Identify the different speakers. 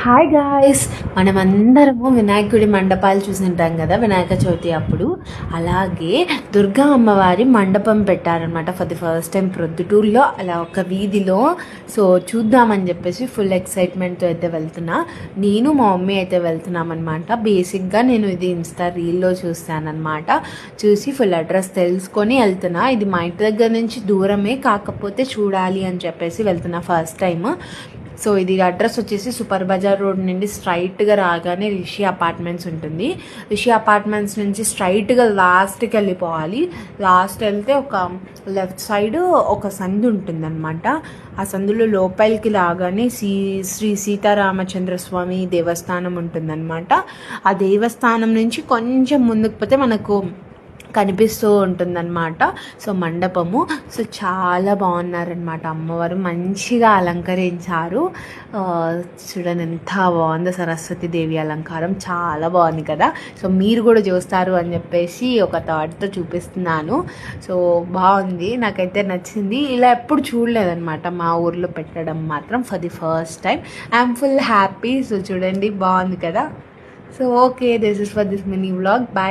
Speaker 1: Hi guys, మనమందరము వినాయకుడి మండపాలు చూసింటాం కదా వినాయక చవితి అప్పుడు. అలాగే దుర్గా అమ్మవారి మండపం పెట్టారనమాట ఫర్ ది ఫస్ట్ టైం ప్రొద్దుటూరులో, అలా ఒక వీధిలో. సో చూద్దామని చెప్పేసి ఫుల్ ఎక్సైట్మెంట్తో అయితే వెళ్తున్నా. నేను మా మమ్మీ అయితే వెళ్తున్నామన్నమాట. బేసిక్గా నేను ఇది ఇన్స్టా రీల్లో చూస్తానన్నమాట. చూసి ఫుల్ అడ్రస్ తెలుసుకొని వెళ్తున్నా. ఇది మా ఇంటి దగ్గర నుంచి దూరమే, కాకపోతే చూడాలి అని చెప్పేసి వెళ్తున్నా ఫస్ట్ టైం. సో ఇది అడ్రస్ వచ్చేసి సూపర్ బజార్ రోడ్ నుండి స్ట్రైట్గా రాగానే రిషి అపార్ట్మెంట్స్ ఉంటుంది. రిషి అపార్ట్మెంట్స్ నుంచి స్ట్రైట్గా లాస్ట్కి వెళ్ళిపోవాలి. లాస్ట్ వెళ్తే ఒక లెఫ్ట్ సైడ్ ఒక సందు ఉంటుందన్నమాట. ఆ సందులో లోపలికి రాగానే శ్రీ సీతారామచంద్ర స్వామి దేవస్థానం ఉంటుందన్నమాట. ఆ దేవస్థానం నుంచి కొంచెం ముందుకు పోతే మనకు కనిపిస్తూ ఉంటుందన్నమాట. సో మండపము చాలా బాగున్నారనమాట. అమ్మవారు మంచిగా అలంకరించారు. చూడండి ఎంత బాగుందో, సరస్వతి దేవి అలంకారం చాలా బాగుంది కదా. సో మీరు కూడా చూస్తారు అని చెప్పేసి ఒక థాట్తో చూపిస్తున్నాను. సో బాగుంది, నాకైతే నచ్చింది. ఇలా ఎప్పుడు చూడలేదన్నమాట మా ఊర్లో పెట్టడం మాత్రం for the first time. I'm full happy. So చూడండి బాగుంది కదా. So okay, this is for this mini vlog. Bye.